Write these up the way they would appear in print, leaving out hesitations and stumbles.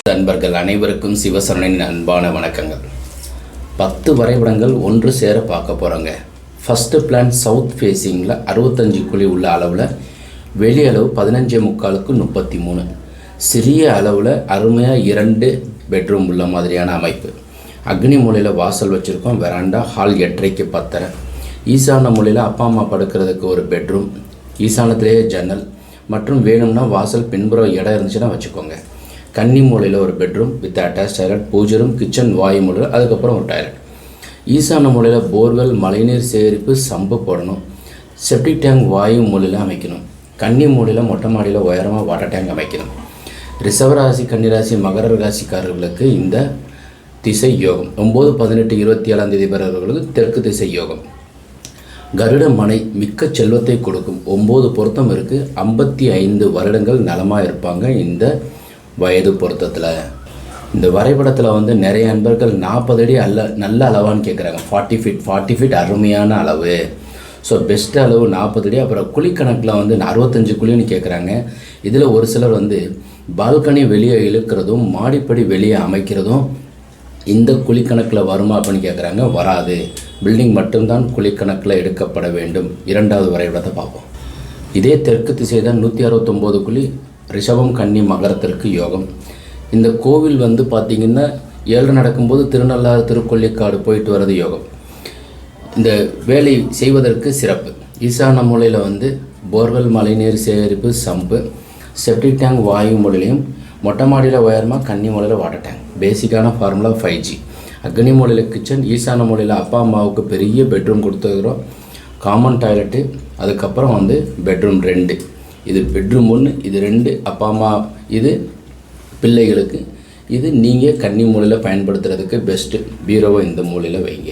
நண்பர்கள் அனைவருக்கும் சிவசரணின் அன்பான வணக்கங்கள். 10 வரைபடங்கள் ஒன்று சேர பார்க்க போகிறோங்க. ஃபஸ்ட்டு பிளான் சவுத் ஃபேஸிங்கில் 65 குழி உள்ள அளவில் வெளி அளவு 15.75க்கு 33, சிறிய அளவில் அருமையாக 2 பெட்ரூம் உள்ள மாதிரியான அமைப்பு. அக்னி மூலையில் வாசல் வச்சுருக்கோம். Veranda, hall 8:30க்கு 10:30. ஈசான மூலையில் அப்பா அம்மா படுக்கிறதுக்கு ஒரு பெட்ரூம், ஈசானத்திலேயே ஜன்னல் மற்றும் வேணும்னா வாசல் பின்புறம் இடம் இருந்துச்சுன்னா வச்சுக்கோங்க. கன்னி மூலையில் ஒரு பெட்ரூம் வித் அட்டாச் டாய்லெட், பூஜை ரூம், கிச்சன், வாயு மூலையில், அதுக்கப்புறம் ஒரு டாய்லெட். ஈசான மூலையில் போர்வெல், மழைநீர் சேகரிப்பு, சம்பு போடணும். செப்டிக் டேங்க் வாயு மூலையில் அமைக்கணும். கன்னி மூலையில் மொட்டை மாடியில் உயரமாக வாட்டர் டேங்க் அமைக்கணும். ரிஷபராசி, கன்னிராசி, மகர ராசிக்காரர்களுக்கு இந்த திசை யோகம். 9, 18, 27ஆம் தேதி பிறர்களுக்கு தெற்கு திசை யோகம். கருட மனை மிக்க செல்வத்தை கொடுக்கும். 9 பொருத்தம் இருக்குது. 55 வருடங்கள் நலமாக இருப்பாங்க இந்த வயது பொருத்தத்தில். இந்த வரைபடத்தில் நிறைய நண்பர்கள் 40 அடி நல்ல அளவான்னு கேட்குறாங்க. 40 ஃபீட் அருமையான அளவு. ஸோ பெஸ்ட் அளவு 40 அடி. அப்புறம் குழிக்கணக்கில் 65 குழின்னு கேட்குறாங்க. இதில் ஒரு சிலர் பால்கனி வெளியே இழுக்கிறதும் மாடிப்படி வெளியே அமைக்கிறதும் இந்த குழிக்கணக்கில் வருமா அப்படின்னு கேட்குறாங்க. வராது. பில்டிங் மட்டும்தான் குழிக்கணக்கில் எடுக்கப்பட வேண்டும். 2வது வரைபடத்தை பார்ப்போம். இதே தெற்கு திசை தான் 169 குழி. ரிஷபம், கன்னி, மகரத்திற்கு யோகம். இந்த கோவில் பார்த்திங்கன்னா 7 நடக்கும்போது திருநள்ளாறு, திருக்கொள்ளிக்காடு போயிட்டு வர்றது யோகம். இந்த வேலை செய்வதற்கு சிறப்பு. ஈசான மூலையில் போர்வெல், மழைநீர் சேகரிப்பு, சம்பு, செப்டிக் டேங்க் வாயு மூலையிலையும், மொட்டை மாடியில் உயரமாக, கன்னி மூலையில் வாட்டர் டேங்க். பேசிக்கான ஃபார்முலா 5G. அக்னி மூலையில் கிச்சன், ஈசான மூலையில் அப்பா அம்மாவுக்கு பெரிய பெட்ரூம் கொடுத்துருக்குறோம். காமன் டாய்லெட்டு, அதுக்கப்புறம் பெட்ரூம் 2. இது பெட்ரூம் 1, இது 2 அப்பா அம்மா, இது பிள்ளைகளுக்கு. இது நீங்கள் கன்னி மூலையில் பயன்படுத்துறதுக்கு பெஸ்ட்டு. பீரோவை இந்த மூலையில் வைங்க.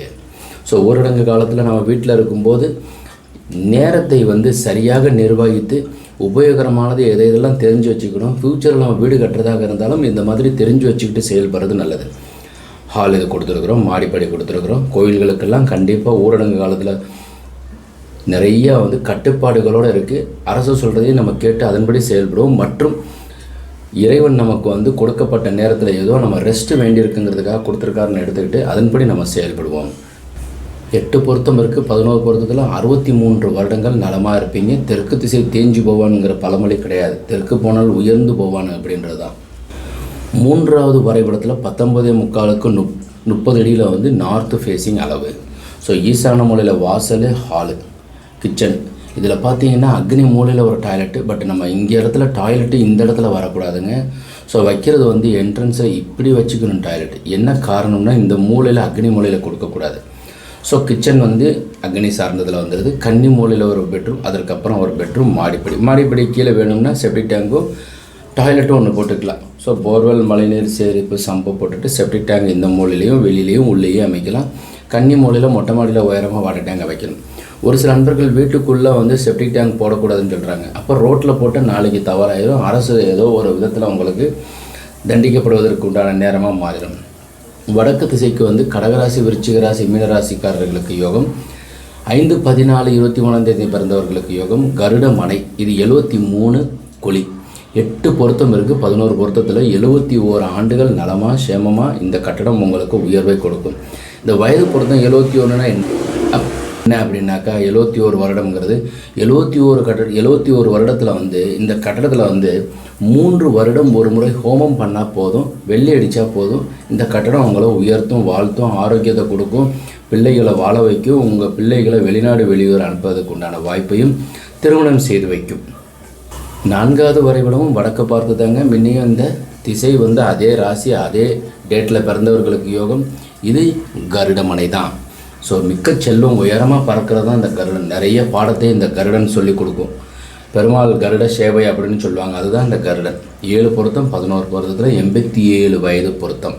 ஸோ ஊரடங்கு காலத்தில் நம்ம வீட்டில் இருக்கும்போது நேரத்தை சரியாக நிர்வகித்து உபயோகரமானது எதெல்லாம் தெரிஞ்சு வச்சுக்கணும். ஃப்யூச்சரில் நம்ம வீடு கட்டுறதாக இருந்தாலும் இந்த மாதிரி தெரிஞ்சு வச்சுக்கிட்டு செயல்படுறது நல்லது. ஹால் இது கொடுத்துருக்குறோம், மாடிப்படி கொடுத்துருக்குறோம். கோயில்களுக்கெல்லாம் கண்டிப்பாக ஊரடங்கு காலத்தில் நிறையா கட்டுப்பாடுகளோடு இருக்குது. அரசு சொல்கிறதையும் நம்ம கேட்டு அதன்படி செயல்படுவோம். மற்றும் இறைவன் நமக்கு கொடுக்கப்பட்ட நேரத்தில் ஏதோ நம்ம ரெஸ்ட்டு வேண்டியிருக்குங்கிறதுக்காக கொடுத்துருக்காருன்னு எடுத்துக்கிட்டு அதன்படி நம்ம செயல்படுவோம். 8 பொருத்தம் இருக்குது. 11 பொருத்தத்தில் 63 வருடங்கள் நலமாக இருப்பீங்க. தெற்கு திசை தேஞ்சு போவானுங்கிற பழமொழி கிடையாது. தெற்கு போனால் உயர்ந்து போவான் அப்படின்றது தான். 3வது வரைபடத்தில் 19.75க்கு 30 அடியில் நார்த்து ஃபேஸிங் அளவு. ஸோ ஈசான மூலையில் வாசல், ஹாலு, கிச்சன். இதில் பார்த்தீங்கன்னா அக்னி மூலையில் ஒரு டாய்லெட்டு. பட் நம்ம இங்கே இடத்துல டாய்லெட்டு இந்த இடத்துல வரக்கூடாதுங்க. ஸோ வைக்கிறது என்ட்ரன்ஸை இப்படி வச்சுக்கணும் டாய்லெட். என்ன காரணம்னா இந்த மூலையில் அக்னி மூலையில் கொடுக்கக்கூடாது. ஸோ கிச்சன் அக்னி சார்ந்ததில் வந்துடுது. கன்னி மூலையில் ஒரு பெட்ரூம், அதற்கப்புறம் ஒரு பெட்ரூம், மாடிப்படி கீழே வேணும்னா செப்டிக் டேங்கும் டாய்லெட்டும் ஒன்று போட்டுக்கலாம். ஸோ போர்வெல், மழைநீர் சேகரிப்பு, சம்பு போட்டுட்டு செப்டிக் டேங்க் இந்த மூலையிலையும் வெளியிலையும் உள்ளேயும் அமைக்கலாம். கன்னி மூலையில் மொட்டை மாடியில் உயரமாக வாட்டர் டேங்க் வைக்கணும். ஒரு சில நண்பர்கள் வீட்டுக்குள்ளே செப்டிக் டேங்க் போடக்கூடாதுன்னு சொல்கிறாங்க. அப்போ ரோட்டில் போட்டு நாளைக்கு தவறாயிரும். அரசு ஏதோ ஒரு விதத்தில் உங்களுக்கு தண்டிக்கப்படுவதற்கு உண்டான நேரமாக மாறிடும். வடக்கு திசைக்கு கடகராசி, விருச்சிக ராசி, மீனராசிக்காரர்களுக்கு யோகம். 5, 14, 23ஆம் தேதி பிறந்தவர்களுக்கு யோகம். கருட மனை இது 73 குழி. 8 பொருத்தம் இருக்குது. 11 பொருத்தத்தில் 71 ஆண்டுகள் நலமாக சேமமாக இந்த கட்டடம் உங்களுக்கு உயர்வை கொடுக்கும். இந்த வயது பொருத்தம் 71னா என்ன அப்படின்னாக்கா 71 வருடம்ங்கிறது 71 வருடத்தில் இந்த கட்டடத்தில் 3 வருடம் ஒரு முறை ஹோமம் பண்ணால் போதும். வெள்ளி அடித்தா போதும். இந்த கட்டடம் உங்களை உயர்த்தும், வாழ்த்தும், ஆரோக்கியத்தை கொடுக்கும், பிள்ளைகளை வாழ வைக்கும், உங்கள் பிள்ளைகளை வெளிநாடு வெளியூர் அனுப்புவதற்கு உண்டான வாய்ப்பையும் திருமணம் செய்து வைக்கும். 4வது வரைபடமும் வடக்கு பார்த்து தாங்க. முன்னையும் இந்த திசை அதே ராசி, அதே டேட்டில் பிறந்தவர்களுக்கு யோகம். இது கருடமனை தான். ஸோ மிக்க செல்வம், உயரமாக பறக்கிறது தான் இந்த கருடன். நிறைய பாடத்தை இந்த கருடன் சொல்லி கொடுக்கும். பெருமாள் கருட சேவை அப்படின்னு சொல்லுவாங்க. அதுதான் இந்த கருடன். 7 பொருத்தம், 11 பொருத்தத்தில் 87 வயது பொருத்தம்.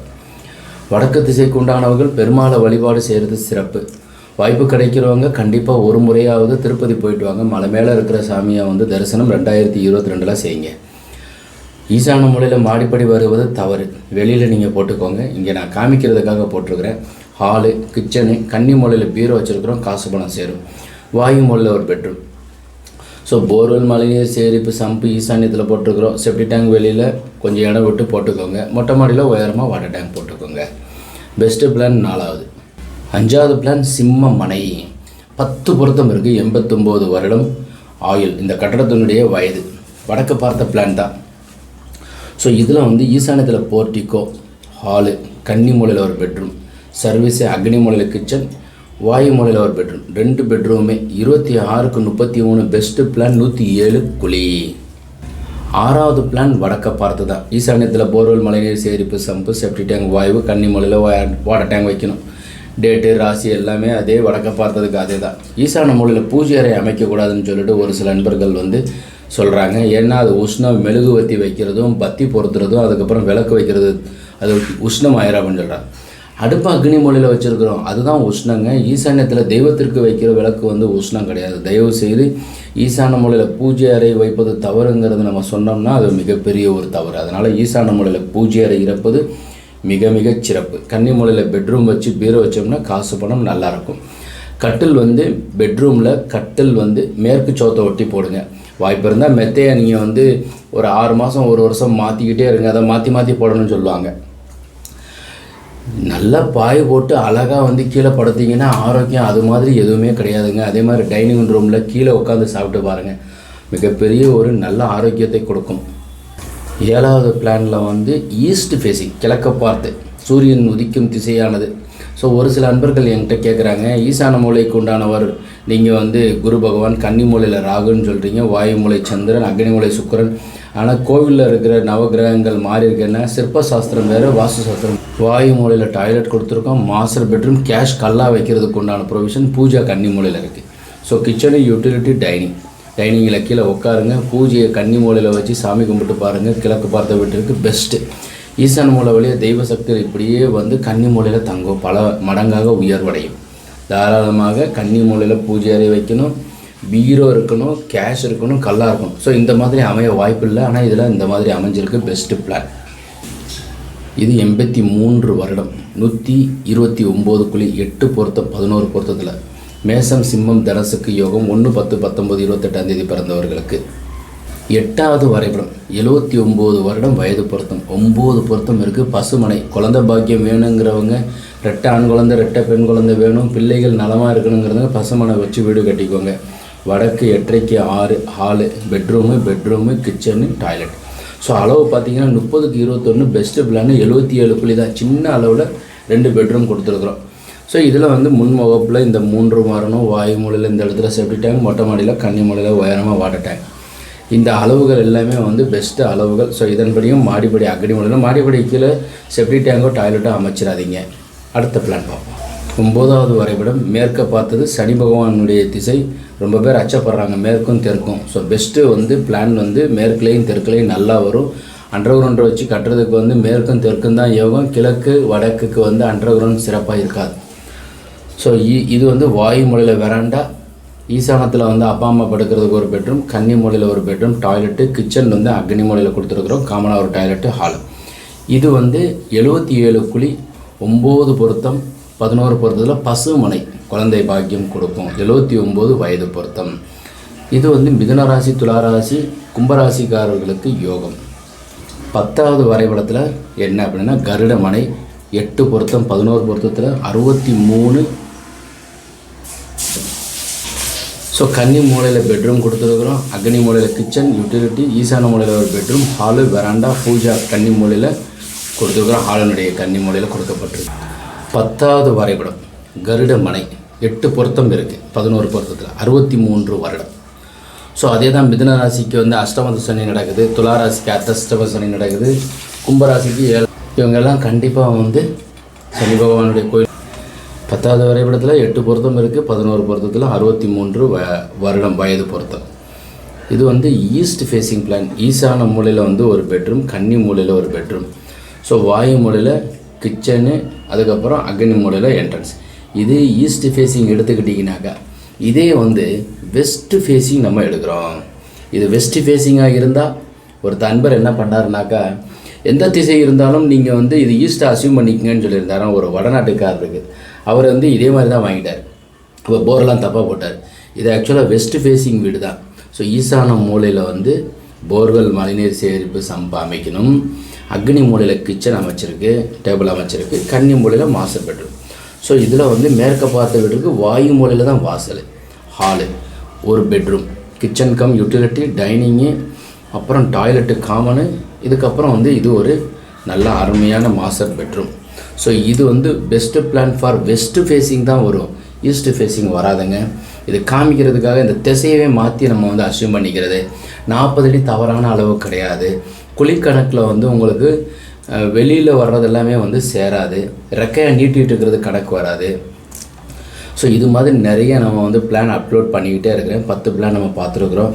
வடக்கு திசைக்கு உண்டானவர்கள் பெருமாளை வழிபாடு செய்கிறது சிறப்பு. வாய்ப்பு கிடைக்கிறவங்க கண்டிப்பாக ஒரு முறையாவது திருப்பதி போயிட்டு வாங்க. மலை மேலே இருக்கிற சாமியை தரிசனம் 2022 செய்யுங்க. ஈசான மூலையில் மாடிப்படி வருவது தவறு. வெளியில் நீங்கள் போட்டுக்கோங்க. இங்கே நான் காமிக்கிறதுக்காக போட்டிருக்கிறேன். ஹாலு, கிச்சனு, கன்னி மூலையில் பீரோ வச்சுருக்கிறோம். காசு பணம் சேரும். வாயு மூலையில் ஒரு பெட்ரூம். ஸோ போர்வெல் மழைநீர் சேகரிப்பு சம்பு ஈசானியத்தில் போட்டிருக்கிறோம். செப்டி டேங்க் வெளியில் கொஞ்சம் இடம் விட்டு போட்டுக்கோங்க. மொட்டை மாடியில் உயரமாக வாட்டர் டேங்க் போட்டுக்கோங்க. பெஸ்ட்டு பிளான் 4வது. 5வது பிளான் சிம்ம மனை. 10 பொருத்தம் இருக்குது. 89 வருடம் ஆயுள். இந்த கட்டடத்தினுடைய வயது. வடக்கு பார்த்த பிளான் தான். ஸோ இதில் வந்து ஈசானியத்தில் போர்ட்டிக்கோ, ஹாலு, கன்னி மூலையில் ஒரு பெட்ரூம், சர்வீஸு, அக்னி மூலையில் கிச்சன், வாயு மூலையில் ஒரு பெட்ரூம், 2 பெட்ரூமே. 26க்கு 33. பெஸ்ட்டு பிளான் 107 குழி. 6வது பிளான் வடக்க பார்த்து தான். ஈசானியத்தில் போர்வெல் மழைநீர் சேகரிப்பு சம்பு, செப்டி டேங்க், வாயு, கன்னி மூலையில் வாட்டர் டேங்க் வைக்கணும். டேட்டு ராசி எல்லாமே அதே வடக்க பார்த்ததுக்கு அதே தான். ஈசான மூலையில் பூஜை அறை அமைக்கக்கூடாதுன்னு சொல்லிட்டு ஒரு சில நண்பர்கள் வந்து சொல்கிறாங்க. ஏன்னா அது உஷ்ணம், மெழுகுவத்தி வைக்கிறதும் பத்தி பொறுத்துறதும் அதுக்கப்புறம் விளக்கு வைக்கிறது அது உஷ்ணம் ஆயிரும் அப்படின்னு சொல்கிறாங்க. அடுப்பு அக்னி மூலையில் வச்சுருக்கிறோம், அதுதான் உஷ்ணங்க. ஈசானியத்தில் தெய்வத்திற்கு வைக்கிற விளக்கு வந்து உஷ்ணம் கிடையாது. தயவு செய்து ஈசான மூலையில் பூஜை அறை வைப்பது தவறுங்கிறது நம்ம சொன்னோம்னா அது மிகப்பெரிய ஒரு தவறு. அதனால் ஈசான மூலையில் பூஜை அறை இருப்பது மிக மிக சிறப்பு. கன்னி மூலையில் பெட்ரூம் வச்சு பீரோ வச்சோம்னா காசு பணம் நல்லாயிருக்கும். கட்டில் வந்து பெட்ரூமில் கட்டில் வந்து மேற்கு சோத்தை ஒட்டி போடுங்க. வாய்ப்பு இருந்தால் மெத்தையை நீங்கள் வந்து ஒரு 6 மாதம் 1 வருஷம் மாற்றிக்கிட்டே இருங்க. அதை மாற்றி மாற்றி போடணும்னு சொல்லுவாங்க. நல்லா பாய் போட்டு அழகாக வந்து கீழே படுத்திங்கன்னா ஆரோக்கியம் அது மாதிரி எதுவுமே கிடையாதுங்க. அதே மாதிரி டைனிங் ரூமில் கீழே உட்காந்து சாப்பிட்டு பாருங்கள், மிகப்பெரிய ஒரு நல்ல ஆரோக்கியத்தை கொடுக்கும். 7வது பிளானில் வந்து ஈஸ்ட் ஃபேஸிங், கிழக்க பார்த்து, சூரியன் உதிக்கும் திசையானது. ஸோ ஒரு சில நண்பர்கள் என்கிட்ட கேட்குறாங்க, ஈசான மூலைக்கு உண்டானவர் நீங்கள் வந்து குரு பகவான், கன்னி மூலையில் ராகுன்னு சொல்கிறீங்க, வாயு மூலை சந்திரன், அக்னி மூலை சுக்கிரன். ஆனால் கோவிலில் இருக்கிற நவகிரகங்கள் மாறி இருக்குன்னா சிற்ப சாஸ்திரம் வேறு, வாஸ்து சாஸ்திரம். வாயு மூலையில் டாய்லெட் கொடுத்துருக்கோம், மாஸ்டர் பெட்ரூம், கேஷ் கல்லா வைக்கிறதுக்கு உண்டான ப்ரொவிஷன், பூஜா கன்னி மூலையில் இருக்குது. ஸோ கிச்சனு, யூட்டிலிட்டி, டைனிங்கில் கீழே உட்காருங்க. பூஜையை கன்னி மூலையில் வச்சு சாமி கும்பிட்டு பாருங்கள். கிழக்கு பார்த்த வீட்டிற்கு பெஸ்ட்டு. ஈசான மூலை வழியாக தெய்வ சக்திகள் இப்படியே வந்து கன்னி மூலையில் தங்கும், பல மடங்காக உயர்வடையும். தாராளமாக கன்னி மூலையில் பூஜை அறை வைக்கணும், பீரோ இருக்கணும், கேஷ் இருக்கணும், கல்லாக இருக்கணும். ஸோ இந்த மாதிரி அமைய வாய்ப்பு இல்லை. ஆனால் இதில் இந்த மாதிரி அமைஞ்சிருக்கு பெஸ்ட்டு பிளான். இது 83 வருடம் 129 குழி, 8 பொருத்தம் 11 பொருத்தத்தில். மேசம் சிம்மம் தனுசுக்கு யோகம். 1, 10, 19, 28ஆம் தேதி பிறந்தவர்களுக்கு. 8வது வரைபடம் 79 வருடம் வயது பொருத்தம். 9 பொருத்தம் இருக்குது. பசுமனை, குழந்தை பாக்கியம் வேணுங்கிறவங்க, 2 ஆண் குழந்தை 2 பெண் குழந்தை வேணும், பிள்ளைகள் நலமாக இருக்கணுங்கிறவங்க பசுமனை வச்சு வீடு கட்டிக்கோங்க. வடக்கு 8க்கு 6 hall, bedroom, kitchen, toilet. So அளவு பார்த்தீங்கன்னா 30க்கு 21. பெஸ்ட்டு பிளான் 77 குழி தான். சின்ன அளவில் 2 பெட்ரூம் கொடுத்துருக்குறோம். ஸோ இதில் வந்து முன்முகப்பில் இந்த 3 வரணும். வாயு மூலையில் இந்த இடத்துல செப்டி டேங்க், மொட்டை மாடியில் கன்னி மூலையில் உயரமாக வாட்டர் டேங்க். இந்த அளவுகள் எல்லாமே வந்து பெஸ்ட்டு அளவுகள். ஸோ இதன்படியும் மாடிப்படி அக்னி மூலையில், மாடிப்படி கீழே செப்டி டேங்கோ டாய்லெட்டோ அமைச்சிடாதீங்க. அடுத்த பிளான் பார்ப்போம். 9வது வரைபடம் மேற்க பார்த்தது. சனி பகவானுடைய திசை. ரொம்ப பேர் அச்சப்படுறாங்க மேற்கும் தெற்கும். ஸோ பெஸ்ட்டு வந்து பிளான் வந்து மேற்குலேயும் தெற்குலேயும் நல்லா வரும். அண்டர் கிரவுண்டை வச்சு கட்டுறதுக்கு வந்து மேற்கும் தெற்கும் தான் யோகம். கிழக்கு வடக்குக்கு வந்து அண்டர் கிரவுண்ட் சிறப்பாக இருக்காது. ஸோ இது வந்து வாயு மூலையில் வெராண்டா, ஈசானத்தில் வந்து அப்பா அம்மா படுக்கிறதுக்கு ஒரு பெட்ரூம், கன்னி மூலையில் ஒரு பெட்ரூம், டாய்லெட்டு, கிச்சன் வந்து அக்னி மூலையில் கொடுத்துருக்குறோம், காமனாக ஒரு டாய்லெட்டு, ஹால். இது வந்து 77 குழி, 9 பொருத்தம் 11 பொருத்தத்தில். பசுமனை, குழந்தை பாக்கியம் கொடுக்கும். 79 வயது பொருத்தம். இது வந்து மிதுன ராசி, துளாராசி, கும்பராசிக்காரர்களுக்கு யோகம். 10வது வரைபடத்தில் என்ன அப்படின்னா கருடமனை, 8 பொருத்தம் 11 பொருத்தத்தில் 63. ஸோ கன்னி மூலையில் பெட்ரூம் கொடுத்துருக்குறோம், அக்னி மூலையில் கிச்சன், யூட்டிலிட்டி, ஈசான மூலையில் ஒரு பெட்ரூம், ஹாலு, வெராண்டா, பூஜா கன்னி மூலையில் கொடுத்துருக்குறோம். ஹாலினுடைய கன்னி மூலையில் கொடுக்கப்பட்டிருக்கு. 10வது வரைபடம் கருடமனை, 8 பொருத்தம் இருக்குது 11 பொருத்தத்தில். 63 வருடம். ஸோ அதே தான் மிதுன ராசிக்கு வந்து அஷ்டம சனி நடக்குது, துளாராசிக்கு அஷ்டம சனி நடக்குது, கும்பராசிக்கு 7. இவங்கெல்லாம் கண்டிப்பாக வந்து சனி பகவானுடைய கோயில். 10வது வரைபடத்தில் 8 பொருத்தம் இருக்குது, 11 பொருத்தத்தில் 63 வருடம் வயது பொருத்தம். இது வந்து ஈஸ்ட் ஃபேஸிங் பிளான். ஈசான மூலையில் வந்து ஒரு பெட்ரூம், கன்னி மூலையில் ஒரு பெட்ரூம். ஸோ வாயு மூலையில் கிச்சனு, அதுக்கப்புறம் அக்னி மூலையில் என்ட்ரன்ஸ். இது ஈஸ்ட் ஃபேஸிங் எடுத்துக்கிட்டிங்கனாக்கா, இதே வந்து வெஸ்ட் ஃபேஸிங் நம்ம எடுக்கிறோம். இது வெஸ்ட் ஃபேஸிங்காக இருந்தால் ஒரு நண்பர் என்ன பண்ணாருனாக்கா, எந்த திசை இருந்தாலும் நீங்கள் வந்து இது ஈஸ்ட்டை அசியூம் பண்ணிக்கங்கன்னு சொல்லியிருந்தாராம். ஒரு வடநாட்டுக்காரருக்கு அவர் வந்து இதே மாதிரி தான் வாங்கிட்டார். இப்போ போரெலாம் தப்பாக போட்டார். இது ஆக்சுவலாக வெஸ்ட் ஃபேஸிங் வீடு தான். ஸோ ஈசான மூலையில் வந்து போர்வெல் மழைநீர் சேகரிப்பு சம்பு அமைக்கணும். அக்னி மூலையில் கிச்சன் அமைச்சிருக்கு, டேபிள் அமைச்சிருக்கு. கன்னி மூலையில் மாஸ்டர் பெட்ரூம். ஸோ இதில் வந்து மேற்க பார்த்த வீட்டுக்கு வாயு மூலையில் தான் வாசல், ஹாலு, ஒரு bedroom, kitchen come utility, dining, அப்புறம் டாய்லெட்டு காமனு. இதுக்கப்புறம் வந்து இது ஒரு நல்ல அருமையான மாஸ்டர் பெட்ரூம். ஸோ இது வந்து best plan for west facing தான் வரும், ஈஸ்ட் ஃபேஸிங் வராதுங்க. இது காமிக்கிறதுக்காக இந்த திசையவே மாற்றி நம்ம வந்து அசியூம் பண்ணிக்கிறது. 40 அடி தவறான அளவு கிடையாது. குழிக்கணக்கில் வந்து உங்களுக்கு வெளியில் வர்றது எல்லாமே வந்து சேராது. ரெக்கையாக நீட்டிகிட்டு இருக்கிறது கணக்கு வராது. ஸோ இது மாதிரி நிறைய நம்ம வந்து பிளான் அப்லோட் பண்ணிக்கிட்டே இருக்கிறேன். 10 பிளான் நம்ம பார்த்துருக்குறோம்.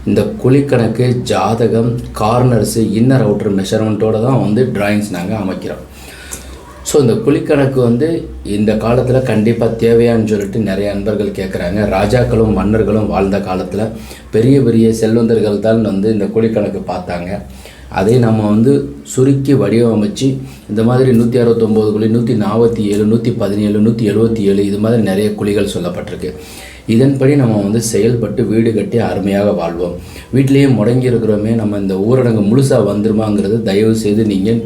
இந்த குழிக்கணக்கு, ஜாதகம், கார்னர்ஸு, இன்னர் அவுட்டர் மெஷர்மெண்ட்டோடு தான் வந்து ட்ராயிங்ஸ் நாங்கள் அமைக்கிறோம். ஸோ இந்த குழிக்கணக்கு வந்து இந்த காலத்தில் கண்டிப்பாக தேவையான்னு சொல்லிட்டு நிறைய நண்பர்கள் கேட்குறாங்க. ராஜாக்களும் மன்னர்களும் வாழ்ந்த காலத்தில் பெரிய பெரிய செல்வந்தர்கள் தான் வந்து இந்த குழிக்கணக்கு பார்த்தாங்க. அதை நம்ம வந்து சுருக்கி வடிவமைச்சு இந்த மாதிரி 169 குழி, 147, 117, 177 இது மாதிரி நிறைய குழிகள் சொல்லப்பட்டிருக்கு. இதன்படி நம்ம வந்து செயல்பட்டு வீடு கட்டி அருமையாக வாழ்வோம். வீட்டிலேயே முடங்கி இருக்கிறோமே, நம்ம இந்த ஊரடங்கு முழுசாக வந்துருமாங்கிறது தயவு செய்து நீங்கள்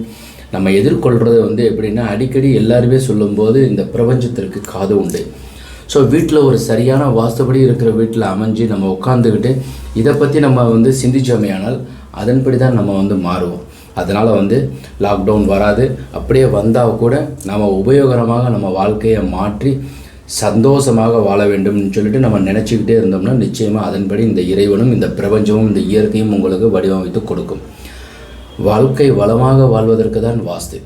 நம்ம எதிர்கொள்கிறது வந்து எப்படின்னா, அடிக்கடி எல்லாருமே சொல்லும்போது இந்த பிரபஞ்சத்திற்கு காது உண்டு. ஸோ வீட்டில் ஒரு சரியான வாஸ்துபடி இருக்கிற வீட்டில் அமைஞ்சு நம்ம உட்காந்துக்கிட்டு இதை பற்றி நம்ம வந்து சிந்திச்சோமையானால் அதன்படி தான் நம்ம வந்து மாறுவோம். அதனால் வந்து லாக்டவுன் வராது. அப்படியே வந்தால் கூட நம்ம உபயோகரமாக நம்ம வாழ்க்கையை மாற்றி சந்தோஷமாக வாழ வேண்டும்னு சொல்லிட்டு நம்ம நினச்சிக்கிட்டே இருந்தோம்னா நிச்சயமாக அதன்படி இந்த இறைவனும் இந்த பிரபஞ்சமும் இந்த இயற்கையும் உங்களுக்கு வடிவமைத்து கொடுக்கும். வாழ்க்கை வளமாக வாழ்வதற்கு தான் வாஸ்து.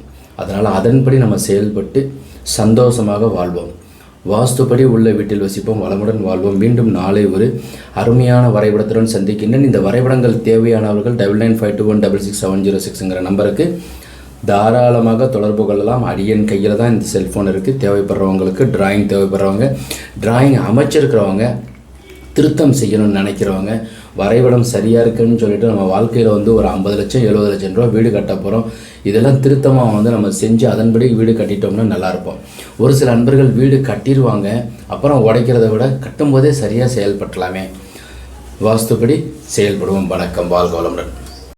அதனால் அதன்படி நம்ம செயல்பட்டு சந்தோஷமாக வாழ்வோம். வாஸ்துப்படி உள்ள வீட்டில் வசிப்போம், வளமுடன் வாழ்வோம். மீண்டும் நாளை ஒரு அருமையான வரைபடத்துடன் சந்திக்கின்றேன். இந்த வரைபடங்கள் தேவையானவர்கள் 9952166706ங்கிற நம்பருக்கு தாராளமாக தொடர்பு கொள்ளலாம். அடியன் கையில் தான் இந்த செல்ஃபோன் இருக்குது. தேவைப்படுறவங்களுக்கு டிராயிங் தேவைப்படுறவங்க, டிராயிங் அமைச்சிருக்கிறவங்க, திருத்தம் செய்யணும்னு நினைக்கிறவங்க, வரைபடம் சரியாக இருக்குன்னு சொல்லிட்டு நம்ம வாழ்க்கையில் வந்து ஒரு 50 லட்சம் 70 லட்சம் ரூபா வீடு கட்ட போகிறோம். இதெல்லாம் திருத்தமாக வந்து நம்ம செஞ்சு அதன்படி வீடு கட்டிட்டோம்னா நல்லாயிருப்போம். ஒரு சில நண்பர்கள் வீடு கட்டிடுவாங்க, அப்புறம் உடைக்கிறத விட கட்டும்போதே சரியாக செயல்பட்டலாமே. வாஸ்துப்படி செயல்படுவோம். வணக்கம், வாழ்க வளமுடன்.